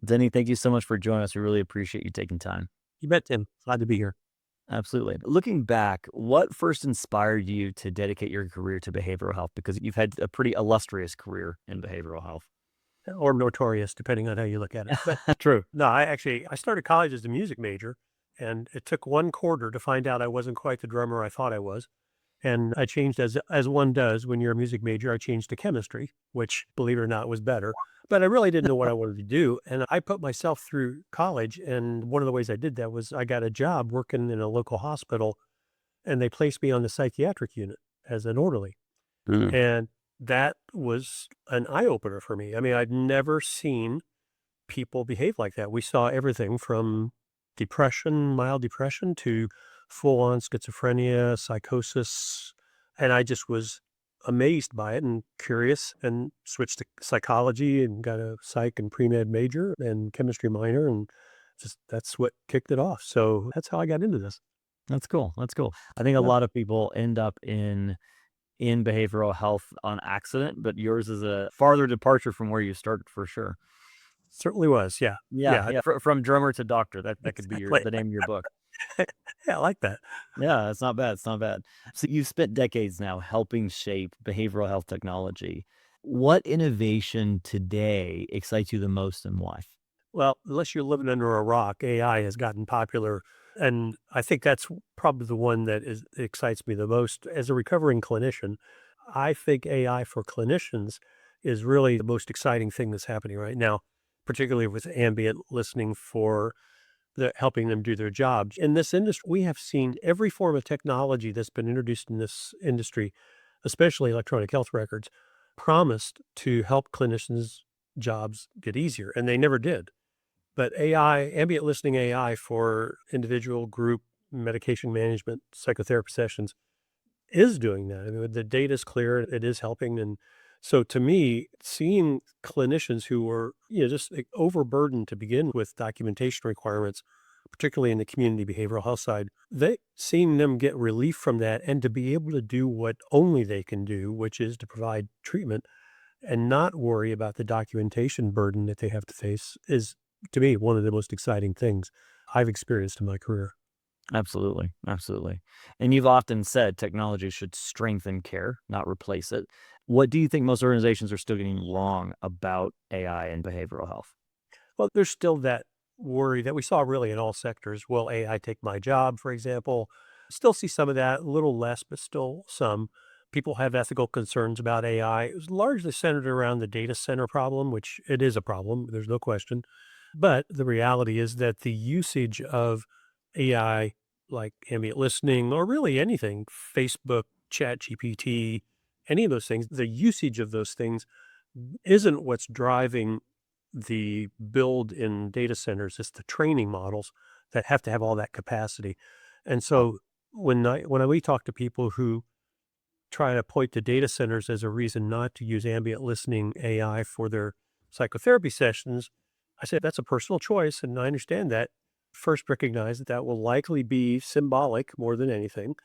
Denny, thank you so much for joining us. We really appreciate you taking time. You bet, Tim. Glad to be here. Absolutely. Looking back, what first inspired you to dedicate your career to behavioral health? Because you've had a pretty illustrious career in behavioral health. Or notorious, depending on how you look at it. But True. no, I started college as a music major, and it took one quarter to find out I wasn't quite the drummer I thought I was. And I changed as one does when you're a music major. I changed to chemistry, which, believe it or not, was better. But I really didn't know what I wanted to do. And I put myself through college. And one of the ways I did that was I got a job working in a local hospital, and they placed me on the psychiatric unit as an orderly. Mm. And that was an eye opener for me. I mean, I'd never seen people behave like that. We saw everything from depression, mild depression, to full on schizophrenia, psychosis. And I just was amazed by it and curious, and switched to psychology and got a psych and pre-med major and chemistry minor. And just that's what kicked it off. So that's how I got into this. That's cool. That's cool. I think a Yeah, lot of people end up in behavioral health on accident, but yours is a farther departure from where you started for sure. certainly was. Yeah. Yeah, Yeah. yeah. From drummer to doctor. That could be your Exactly. the name of your book. Yeah, I like that. Yeah, it's not bad. It's not bad. So you've spent decades now helping shape behavioral health technology. What innovation today excites you the most and why? Well, unless you're living under a rock, AI has gotten popular. And I think that's probably the one that excites me the most. As a recovering clinician, I think AI for clinicians is really the most exciting thing that's happening right now, particularly with ambient listening for helping them do their jobs. In this industry, we have seen every form of technology that's been introduced in this industry, especially electronic health records, promised to help clinicians' jobs get easier, and they never did. But AI, ambient listening AI for individual, group, medication management, psychotherapy sessions is doing that. I mean, the data is clear, it is helping. And so to me, seeing clinicians who were, just like overburdened to begin with documentation requirements, particularly in the community behavioral health side, seeing them get relief from that and to be able to do what only they can do, which is to provide treatment and not worry about the documentation burden that they have to face, is, to me, one of the most exciting things I've experienced in my career. Absolutely, absolutely. And you've often said technology should strengthen care, not replace it. What do you think most organizations are still getting wrong about AI and behavioral health? Well, there's still that worry that we saw really in all sectors. Will AI take my job, for example? Still see some of that, a little less, but still some. People have ethical concerns about AI. It was largely centered around the data center problem, which it is a problem, there's no question. But the reality is that the usage of AI, like ambient listening or really anything, Facebook, Chat GPT, any of those things, the usage of those things isn't what's driving the build in data centers. It's the training models that have to have all that capacity. And so when we talk to people who try to point to data centers as a reason not to use ambient listening AI for their psychotherapy sessions, I say that's a personal choice, and I understand that. First, recognize that that will likely be symbolic more than anything.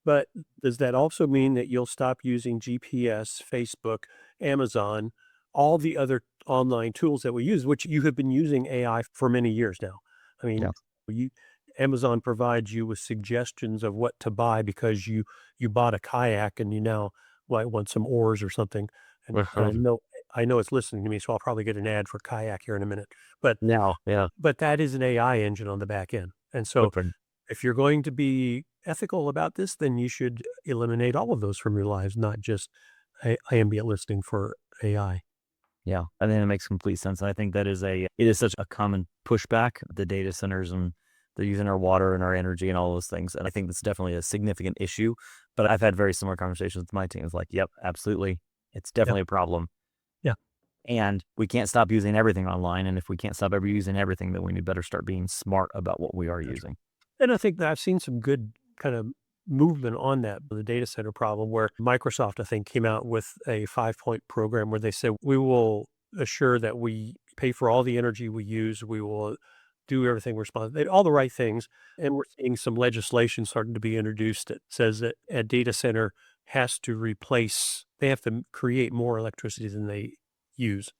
But does that also mean that you'll stop using GPS, Facebook, Amazon, all the other online tools that we use, which you have been using AI for many years now? I mean, Yeah. you, Amazon provides you with suggestions of what to buy because you bought a kayak and you now might want some oars or something. And I know it's listening to me, so I'll probably get an ad for kayak here in a minute. But Now, yeah. but that is an AI engine on the back end. And so Open. if you're going to be ethical about this, then you should eliminate all of those from your lives, not just ambient listening for AI. Yeah, I think that makes complete sense. And I think it is such a common pushback, the data centers and they're using our water and our energy and all those things. And I think that's definitely a significant issue. But I've had very similar conversations with my team. It's like, yep, absolutely. It's Yeah. definitely a problem. Yeah. And we can't stop using everything online. And if we can't stop ever using everything, then we need better start being smart about what we are That's using. And I think that I've seen some good kind of movement on that, the data center problem, where Microsoft, I think, came out with a 5-point program where they said, we will assure that we pay for all the energy we use. We will do everything responsible, all the right things. And we're seeing some legislation starting to be introduced that says that a data center they have to create more electricity than they use.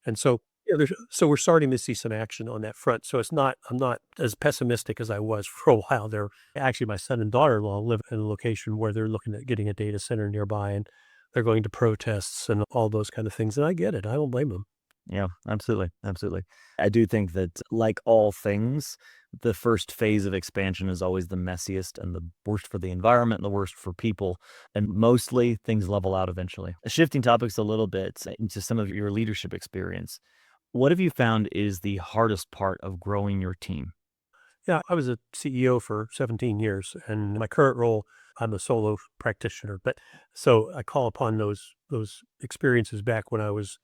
And so Yeah, so we're starting to see some action on that front. So I'm not as pessimistic as I was for a while there. Actually, my son and daughter-in-law live in a location where they're looking at getting a data center nearby, and they're going to protests and all those kind of things. And I get it. I don't blame them. Yeah, absolutely. Absolutely. I do think that, like all things, the first phase of expansion is always the messiest and the worst for the environment and the worst for people. And mostly things level out eventually. Shifting topics a little bit into some of your leadership experience, what have you found is the hardest part of growing your team? Yeah, I was a CEO for 17 years, and in my current role, I'm a solo practitioner. But so I call upon those experiences back when I was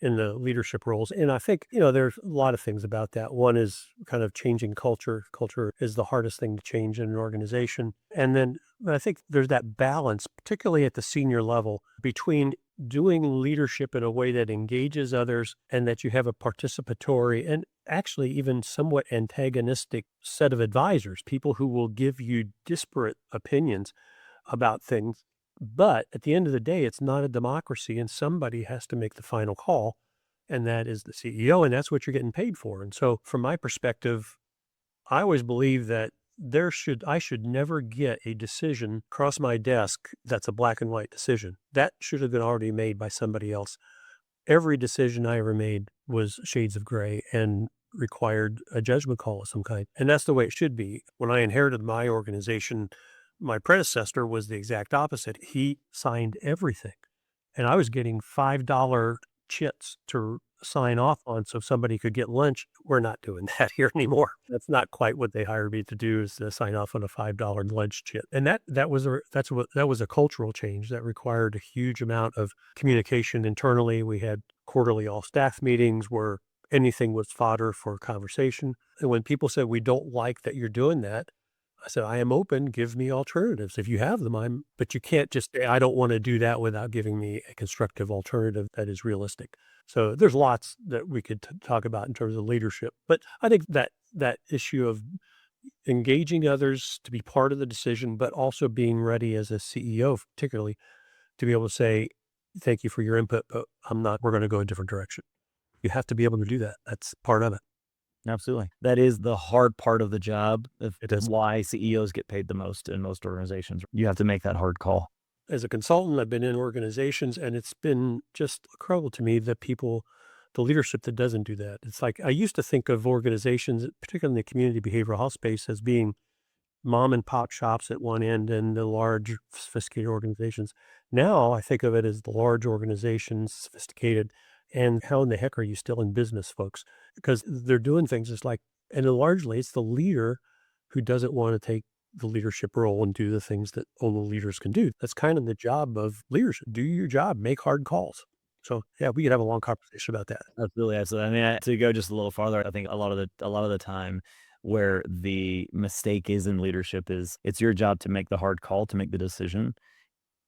in the leadership roles. And I think, there's a lot of things about that. One is kind of changing culture. Culture is the hardest thing to change in an organization. And then I think there's that balance, particularly at the senior level, between doing leadership in a way that engages others and that you have a participatory and actually even somewhat antagonistic set of advisors, people who will give you disparate opinions about things. But at the end of the day, it's not a democracy, and somebody has to make the final call, and that is the CEO, and that's what you're getting paid for. And so, from my perspective, I always believe that I should never get a decision across my desk that's a black and white decision. That should have been already made by somebody else. Every decision I ever made was shades of gray and required a judgment call of some kind. And that's the way it should be. When I inherited my organization, my predecessor was the exact opposite. He signed everything. And I was getting $5 chits to sign off on so somebody could get lunch. We're not doing that here anymore. That's not quite what they hired me to do, is to sign off on a $5 lunch chit. And that was a cultural change that required a huge amount of communication internally. We had quarterly all staff meetings where anything was fodder for conversation. And when people said, "We don't like that you're doing that," I said, "I am open, give me alternatives. If you have them, but you can't just say, I don't want to do that without giving me a constructive alternative that is realistic." So there's lots that we could talk about in terms of leadership. But I think that issue of engaging others to be part of the decision, but also being ready as a CEO, particularly to be able to say, "Thank you for your input, but we're going to go a different direction." You have to be able to do that. That's part of it. Absolutely. That is the hard part of the job of It is. why CEOs get paid the most in most organizations. You have to make that hard call. As a consultant, I've been in organizations, and it's been just incredible to me the leadership that doesn't do that. It's like I used to think of organizations, particularly in the community behavioral health space, as being mom and pop shops at one end and the large, sophisticated organizations. Now I think of it as the large organizations, sophisticated, and how in the heck are you still in business, folks? Because they're doing things just like, and then largely it's the leader who doesn't want to take the leadership role and do the things that only leaders can do. That's kind of the job of leadership. Do your job, make hard calls. So yeah, we could have a long conversation about that. Absolutely, absolutely. I mean, to go just a little farther, I think a lot of the time where the mistake is in leadership is it's your job to make the hard call, to make the decision,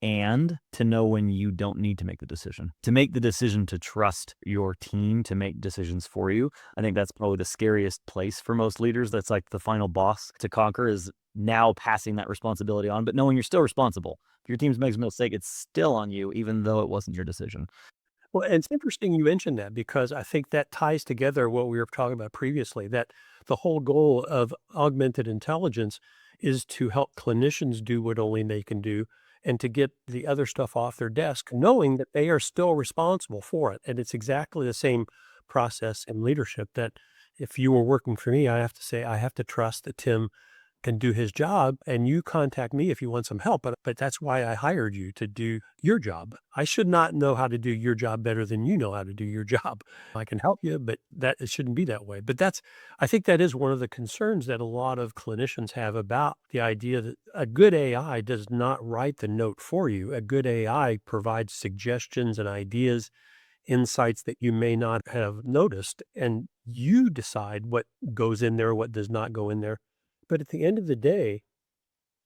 and to know when you don't need to make the decision. To make the decision to trust your team to make decisions for you. I think that's probably the scariest place for most leaders. That's like the final boss to conquer, is now passing that responsibility on, but knowing you're still responsible. If your team makes a mistake, it's still on you, even though it wasn't your decision. Well, and it's interesting you mentioned that because I think that ties together what we were talking about previously, that the whole goal of augmented intelligence is to help clinicians do what only they can do and to get the other stuff off their desk, knowing that they are still responsible for it. And it's exactly the same process in leadership that if you were working for me, I have to say, I have to trust that Tim can do his job and you contact me if you want some help. But that's why I hired you to do your job. I should not know how to do your job better than you know how to do your job. I can help you, but it shouldn't be that way. But I think that is one of the concerns that a lot of clinicians have about the idea that a good AI does not write the note for you. A good AI provides suggestions and ideas, insights that you may not have noticed, and you decide what goes in there, what does not go in there. But at the end of the day,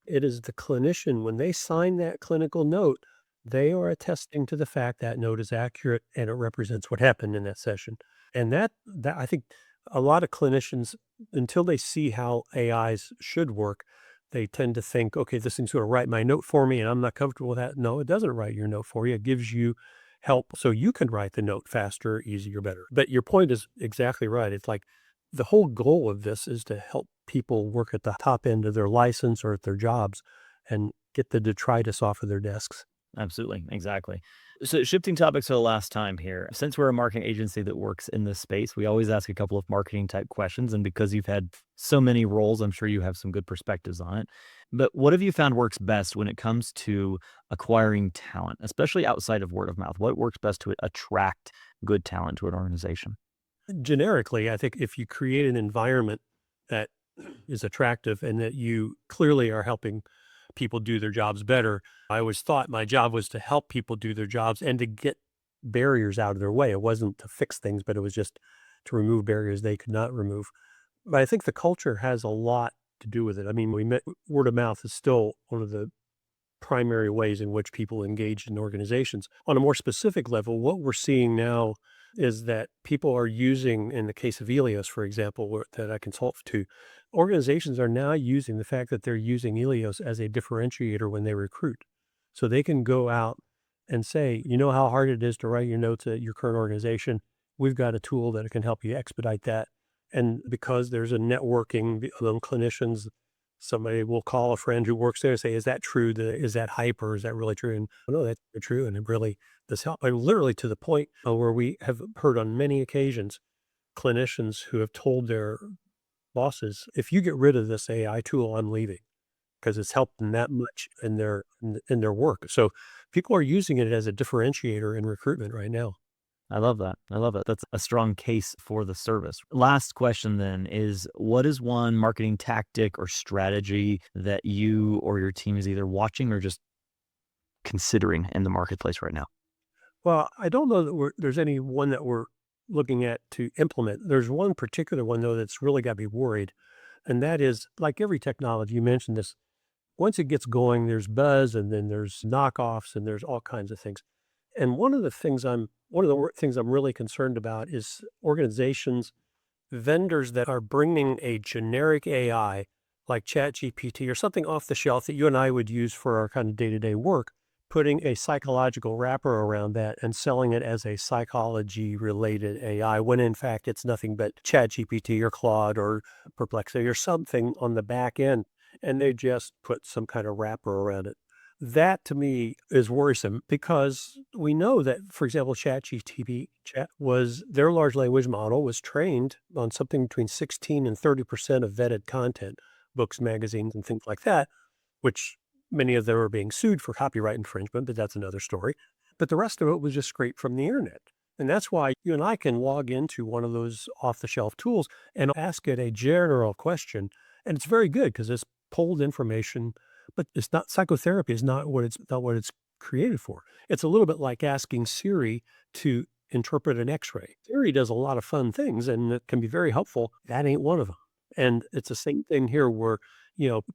it is the clinician, when they sign that clinical note, they are attesting to the fact that note is accurate and it represents what happened in that session. And that I think a lot of clinicians, until they see how AIs should work, they tend to think, okay, this thing's going to write my note for me and I'm not comfortable with that. No, it doesn't write your note for you. It gives you help so you can write the note faster, easier, better. But your point is exactly right. It's like the whole goal of this is to help people work at the top end of their license or at their jobs and get the detritus off of their desks. Absolutely. Exactly. So, shifting topics for the last time here, since we're a marketing agency that works in this space, we always ask a couple of marketing type questions. And because you've had so many roles, I'm sure you have some good perspectives on it. But what have you found works best when it comes to acquiring talent, especially outside of word of mouth? What works best to attract good talent to an organization? Generically, I think if you create an environment that is attractive and that you clearly are helping people do their jobs better. I always thought my job was to help people do their jobs and to get barriers out of their way. It wasn't to fix things, but it was just to remove barriers they could not remove. But I think the culture has a lot to do with it. I mean, word of mouth is still one of the primary ways in which people engage in organizations. On a more specific level, what we're seeing now is that people are using, in the case of Eleos, for example, that I consult to, organizations are now using the fact that they're using Eleos as a differentiator when they recruit. So they can go out and say, you know how hard it is to write your notes at your current organization? We've got a tool that can help you expedite that. And because there's a networking among clinicians, somebody will call a friend who works there and say, is that true? Is that hype or is that really true? And no, that's true. And it really does help. And literally to the point where we have heard on many occasions clinicians who have told their bosses, if you get rid of this AI tool, I'm leaving because it's helped them that much in their work. So people are using it as a differentiator in recruitment right now. I love that. I love it. That's a strong case for the service. Last question then is what is one marketing tactic or strategy that you or your team is either watching or just considering in the marketplace right now? Well, I don't know that there's any one that we're looking at to implement. There's one particular one, though, that's really got me worried. And that is like every technology, you mentioned this, once it gets going, there's buzz and then there's knockoffs and there's all kinds of things. And one of the things I'm really concerned about is organizations, vendors that are bringing a generic AI like ChatGPT or something off the shelf that you and I would use for our kind of day-to-day work, putting a psychological wrapper around that and selling it as a psychology related AI when in fact it's nothing but ChatGPT or Claude or Perplexity or something on the back end. And they just put some kind of wrapper around it. That to me is worrisome because we know that, for example, Chat was their large language model was trained on something between 16 and 30% of vetted content, books, magazines, and things like that, which many of them are being sued for copyright infringement, but that's another story. But the rest of it was just scraped from the internet. And that's why you and I can log into one of those off the shelf tools and ask it a general question. And it's very good because it's pulled information, but it's not psychotherapy is not what it's created for. It's a little bit like asking Siri to interpret an x-ray. Siri does a lot of fun things and it can be very helpful. That ain't one of them. And it's the same thing here where,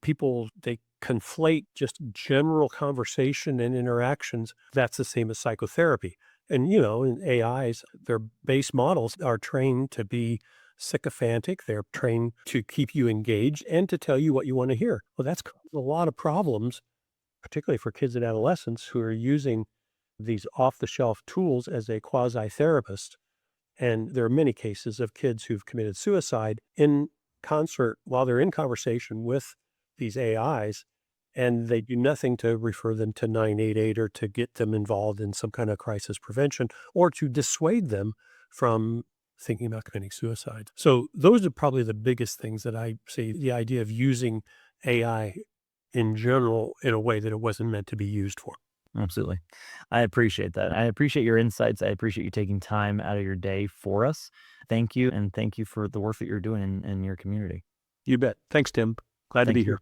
people, they conflate just general conversation and interactions. That's the same as psychotherapy. And, in AIs, their base models are trained to be sycophantic. They're trained to keep you engaged and to tell you what you want to hear. Well, that's caused a lot of problems, particularly for kids and adolescents who are using these off the shelf tools as a quasi therapist. And there are many cases of kids who've committed suicide in concert while they're in conversation with these AIs, and they do nothing to refer them to 988 or to get them involved in some kind of crisis prevention or to dissuade them from thinking about committing suicide. So those are probably the biggest things that I see, the idea of using AI in general in a way that it wasn't meant to be used for. Absolutely. I appreciate that. I appreciate your insights. I appreciate you taking time out of your day for us. Thank you. And thank you for the work that you're doing in your community. You bet. Thanks, Tim. Glad to Thank be you. here.